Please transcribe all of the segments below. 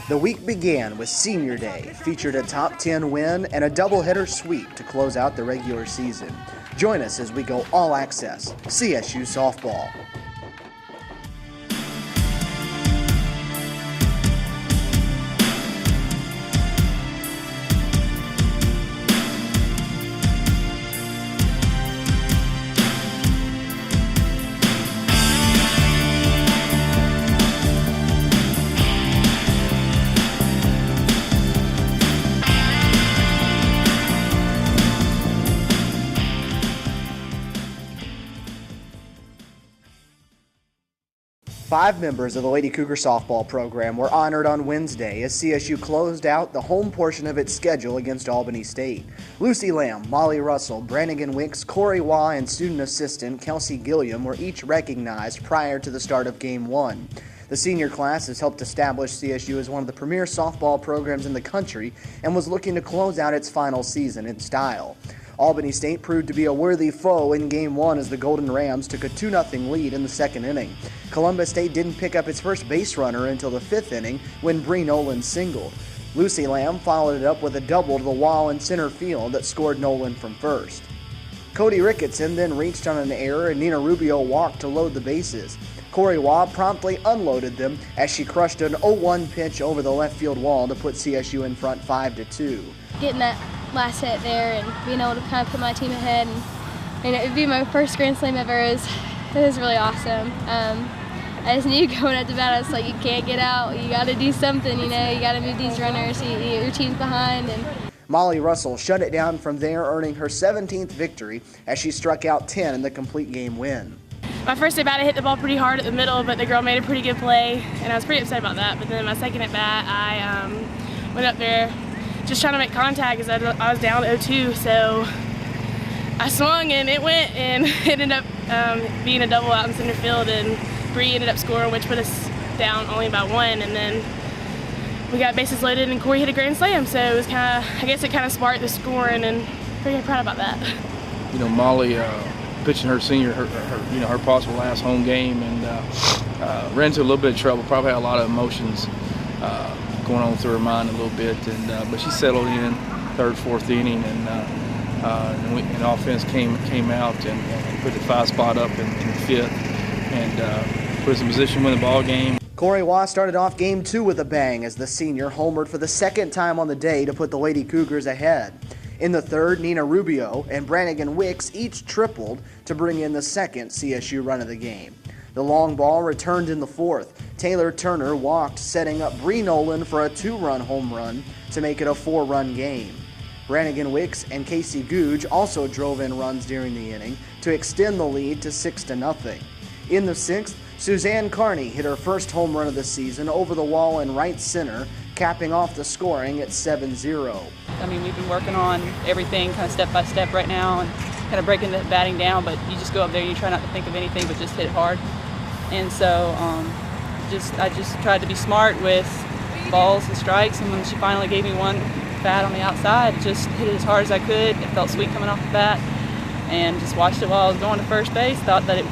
The week began with Senior Day, featured a top 10 win and a doubleheader sweep to close out the regular season. Join us as we go all access CSU Softball. Five members of the Lady Cougars softball program were honored on Wednesday as CSU closed out the home portion of its schedule against Albany State. Lucy Lamb, Molly Russell, Brannigan Wicks, Corey Waugh, and student assistant Kelsey Gilliam were each recognized prior to the start of Game 1. The senior class has helped establish CSU as one of the premier softball programs in the country and was looking to close out its final season in style. Albany State proved to be a worthy foe in Game 1 as the Golden Rams took a 2-0 lead in the second inning. Columbus State didn't pick up its first base runner until the fifth inning when Bree Nolan singled. Lucy Lamb followed it up with a double to the wall in center field that scored Nolan from first. Cody Ricketson then reached on an error and Nina Rubio walked to load the bases. Corey Waugh promptly unloaded them as she crushed an 0-1 pitch over the left field wall to put CSU in front 5-2. Getting that last hit there and being able to kind of put my team ahead, and it would be my first Grand Slam ever. It was really awesome. I just knew going at the bat, I was like, you can't get out. You got to do something, you know. You got to move these runners. Your team's behind. And Molly Russell shut it down from there, earning her 17th victory as she struck out 10 in the complete game win. My first at bat, I hit the ball pretty hard at the middle, but the girl made a pretty good play, and I was pretty upset about that. But then my second at bat, I went up there just trying to make contact because I was down 0-2, so I swung and it went, and it ended up being a double out in center field, and Bree ended up scoring, which put us down only by 1, and then we got bases loaded and Corey hit a grand slam, so it was kind of, I guess it kind of sparked the scoring, and pretty proud about that. You know, Molly pitching her senior, her possible last home game, and ran into a little bit of trouble, probably had a lot of emotions going on through her mind a little bit, and but she settled in third, fourth inning, and offense came out and put the 5 spot up in the fifth, and put us in position to win the ball game. Corey Waugh started off Game 2 with a bang as the senior homered for the second time on the day to put the Lady Cougars ahead. In the third, Nina Rubio and Brannigan Wicks each tripled to bring in the second CSU run of the game. The long ball returned in the fourth. Taylor Turner walked, setting up Bree Nolan for a 2-run home run to make it a 4-run game. Brannigan Wicks and Casey Googe also drove in runs during the inning to extend the lead to 6-0. In the sixth, Suzanne Carney hit her first home run of the season over the wall in right center, capping off the scoring at 7-0. I mean, we've been working on everything kind of step by step right now and kind of breaking the batting down, but you just go up there and you try not to think of anything but just hit it hard. And so I just tried to be smart with balls and strikes, and when she finally gave me one bat on the outside, just hit it as hard as I could. It felt sweet coming off the bat, and just watched it while I was going to first base. Thought that it,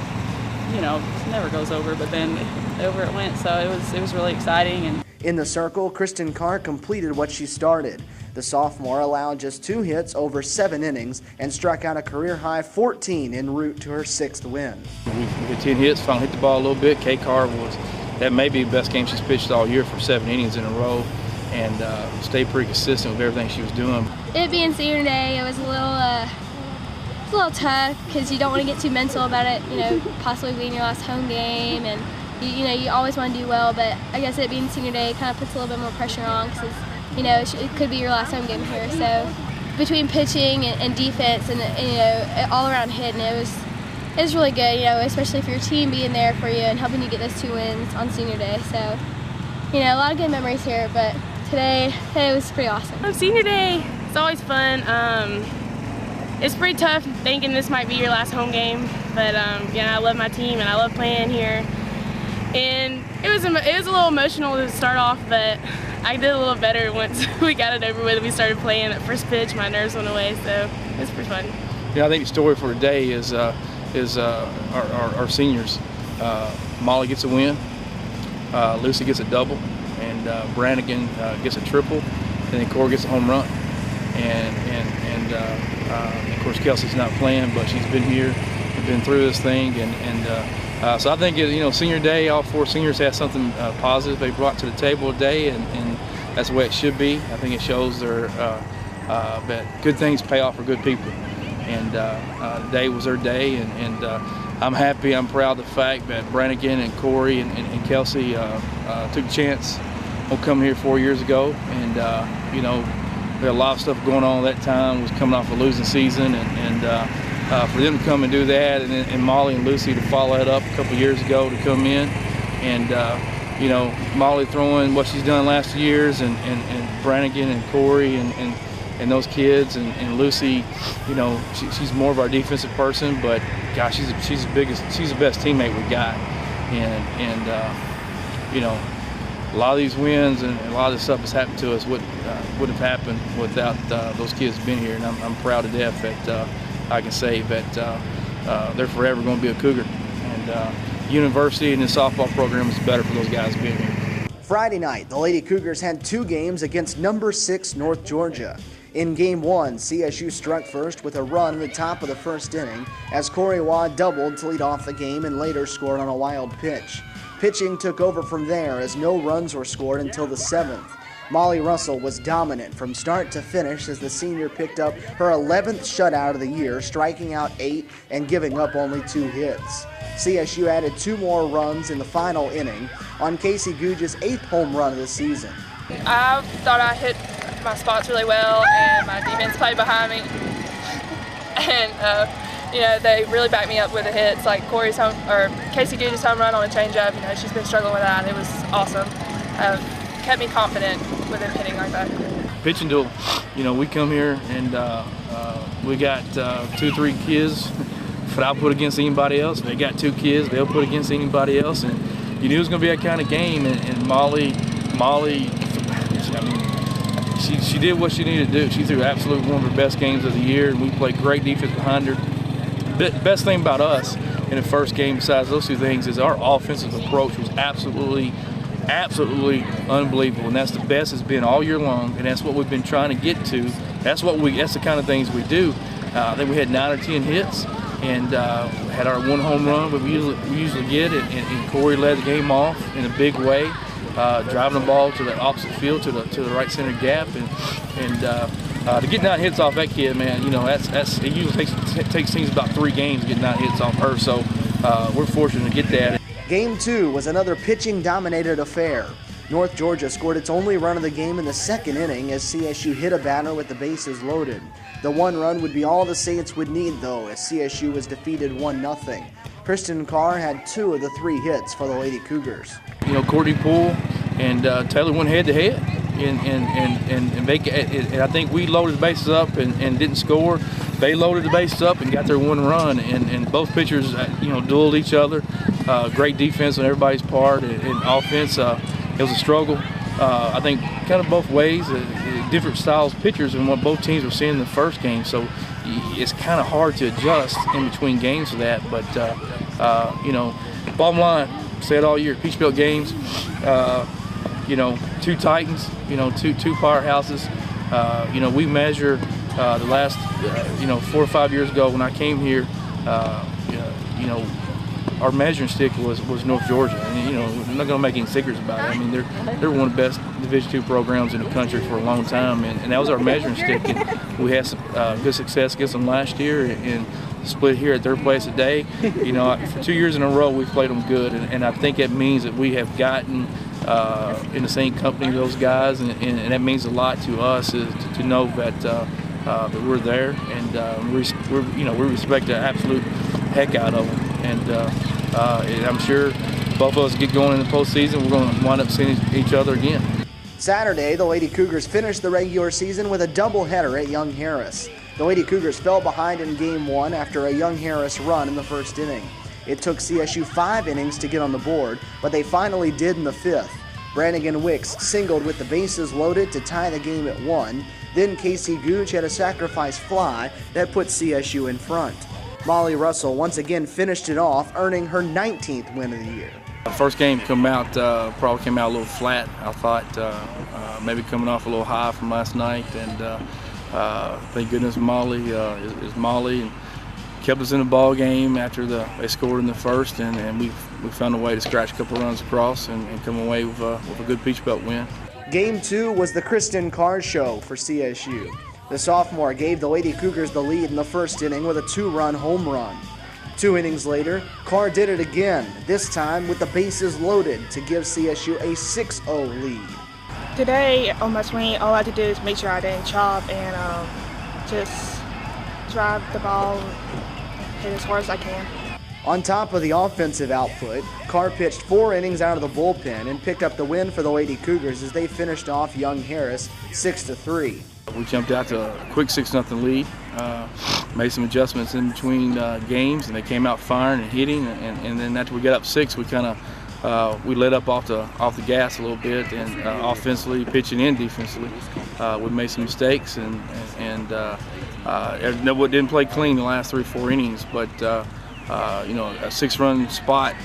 it never goes over, but then over it went, so it was really exciting. And in the circle, Kristen Carr completed what she started. The sophomore allowed just 2 hits over 7 innings and struck out a career-high 14 en route to her 6th win. We hit 10 hits, finally hit the ball a little bit. Kay Carr that may be the best game she's pitched all year for 7 innings in a row, and stayed pretty consistent with everything she was doing. it being senior day, it was a little tough because you don't want to get too mental about it, possibly being your last home game, and you always want to do well, but I guess it being senior day kind of puts a little bit more pressure on because it could be your last home game here. So between pitching and defense and all around hitting, it was really good, especially for your team being there for you and helping you get those 2 wins on senior day. So a lot of good memories here, but today was pretty awesome. Senior day, it's always fun. It's pretty tough thinking this might be your last home game, but I love my team and I love playing here. And it was a little emotional to start off, but I did a little better once we got it over with and we started playing. At first pitch, my nerves went away, so it was pretty fun. Yeah, I think the story for today is our seniors. Molly gets a win, Lucy gets a double, and Brannigan gets a triple, and then Corey gets a home run. And of course Kelsey's not playing, but she's been here, been through this thing, so I think senior day, all 4 seniors have something positive they brought to the table today, and that's the way it should be. I think it shows that good things pay off for good people, and today was their day, and I'm happy, I'm proud of the fact that Brannigan and Corey and Kelsey took a chance on coming here 4 years ago, and we had a lot of stuff going on at that time. Was coming off a losing season, and for them to come and do that, and Molly and Lucy to follow that up a couple years ago to come in, and Molly throwing what she's done last 2 years, and Brannigan and Corey and those kids, and Lucy, she's more of our defensive person, but gosh, she's the best teammate we got, and a lot of these wins and a lot of this stuff that's happened to us wouldn't have happened without those kids being here, and I'm proud to death that I can say that they're forever going to be a Cougar, and university and the softball program is better for those guys being here. Friday night, the Lady Cougars had 2 games against number 6 North Georgia. In Game 1, CSU struck first with a run in the top of the first inning as Corey Waugh doubled to lead off the game and later scored on a wild pitch. Pitching took over from there as no runs were scored until the 7th. Molly Russell was dominant from start to finish as the senior picked up her 11th shutout of the year, striking out 8 and giving up only 2 hits. CSU added 2 more runs in the final inning on Casey Googe's 8th home run of the season. I thought I hit my spots really well, and my defense played behind me, and they really backed me up with the hits, like Casey Googe's home run on a changeup. She's been struggling with that. It was awesome. Kept me confident with him hitting like that. Pitching duel, we come here and we got 2-3 kids that I'll put against anybody else. They got 2 kids they'll put against anybody else, and you knew it was going to be that kind of game. And Molly, she did what she needed to do. She threw absolutely one of her best games of the year, and we played great defense behind her. The best thing about us in the first game, besides those 2 things, is our offensive approach was absolutely unbelievable, and that's the best it's been all year long, and that's what we've been trying to get to. That's the kind of things we do. I think we had 9 or 10 hits, and had our 1 home run, but we usually get it, and Corey led the game off in a big way, driving the ball to the opposite field, to the right center gap, and to get 9 hits off that kid, man, it usually takes teams about 3 games to get 9 hits off her, so we're fortunate to get that. Game 2 was another pitching-dominated affair. North Georgia scored its only run of the game in the 2nd inning as CSU hit a batter with the bases loaded. The 1 run would be all the Saints would need, though, as CSU was defeated 1-0. Kristen Carr had 2 of the 3 hits for the Lady Cougars. Courtney Poole and Taylor went head-to-head, and I think we loaded the bases up and didn't score. They loaded the bases up and got their 1 run, and both pitchers, dueled each other. Great defense on everybody's part, and offense, it was a struggle. I think kind of both ways, different styles of pitchers than what both teams were seeing in the first game, so it's kind of hard to adjust in between games for that, but bottom line, said all year, Peach Belt games, 2 Titans, 2 powerhouses. We measure the last, 4 or 5 years ago when I came here, our measuring stick was North Georgia, and we're not going to make any secrets about it. I mean, they're one of the best Division II programs in the country for a long time, and that was our measuring stick. And we had some good success against them last year, and split here at their place today. For 2 years in a row, we've played them good, and I think that means that we have gotten in the same company with those guys, and that means a lot to us to know that we're there, and we respect the absolute heck out of them. And I'm sure both of us get going in the postseason, we're going to wind up seeing each other again. Saturday, the Lady Cougars finished the regular season with a doubleheader at Young Harris. The Lady Cougars fell behind in Game 1 after a Young Harris run in the first inning. It took CSU 5 innings to get on the board, but they finally did in the 5th. Brannigan Wicks singled with the bases loaded to tie the game at 1. Then Casey Googe had a sacrifice fly that put CSU in front. Molly Russell once again finished it off, earning her 19th win of the year. The first game probably came out a little flat. I thought maybe coming off a little high from last night, and thank goodness Molly is Molly, and kept us in the ball game after they scored in the first, and we found a way to scratch a couple runs across and come away with a good Peach Belt win. Game 2 was the Kristen Carr show for CSU. The sophomore gave the Lady Cougars the lead in the first inning with a 2-run home run. 2 innings later, Carr did it again, this time with the bases loaded to give CSU a 6-0 lead. Today on my swing, all I had to do is make sure I didn't chop and just drive the ball, hit as hard as I can. On top of the offensive output, Carr pitched 4 innings out of the bullpen and picked up the win for the Lady Cougars as they finished off Young Harris 6-3. We jumped out to a quick 6-0 lead, made some adjustments in between games, and they came out firing and hitting. And then after we got up 6, we kind of we let up off the gas a little bit, and offensively, pitching and defensively, we made some mistakes and didn't play clean the last 3-4 innings, but. A 6-run spot,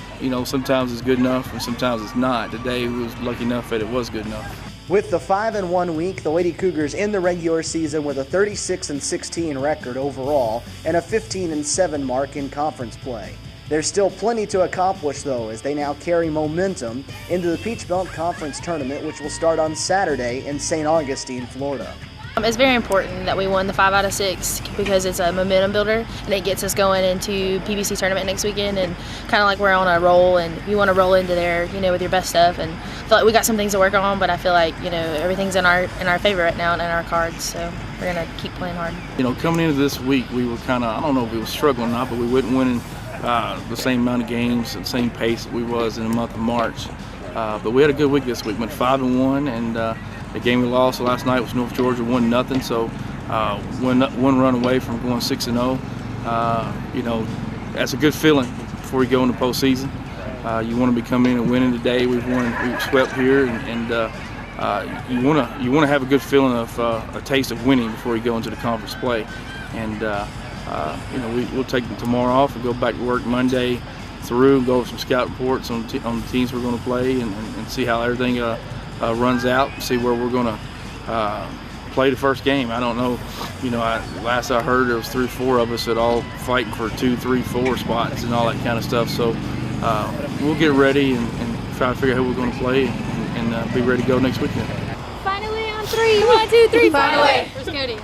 sometimes is good enough and sometimes it's not. Today we was lucky enough that it was good enough. With the 5-1 week, the Lady Cougars end the regular season with a 36-16 record overall and a 15-7 mark in conference play. There's still plenty to accomplish though, as they now carry momentum into the Peach Belt Conference Tournament, which will start on Saturday in St. Augustine, Florida. It's very important that we won the 5 out of 6 because it's a momentum builder and it gets us going into PBC tournament next weekend, and kind of like we're on a roll and you want to roll into there, with your best stuff, and I feel like we got some things to work on, but I feel like, everything's in our favor right now and in our cards, so we're going to keep playing hard. Coming into this week, we were kind of, I don't know if we were struggling or not, but we wasn't winning the same amount of games at the same pace that we was in the month of March. But we had a good week this week, went 5-1, and the game we lost last night was North Georgia 1-0, so one run away from going 6-0. That's a good feeling before you go into postseason. You want to be coming in and winning today. We've swept here, and you want to have a good feeling of a taste of winning before you go into the conference play. And we'll take tomorrow off and go back to work Monday through, go over some scout reports on the teams we're going to play, and see how everything runs out, see where we're going to play the first game. I don't know, last I heard there was 3 or 4 of us that all fighting for 2, 3, 4 spots and all that kind of stuff. So we'll get ready and try to figure out who we're going to play and be ready to go next weekend. Finally on 3, 1, 2, 3, finally. Where's Cody?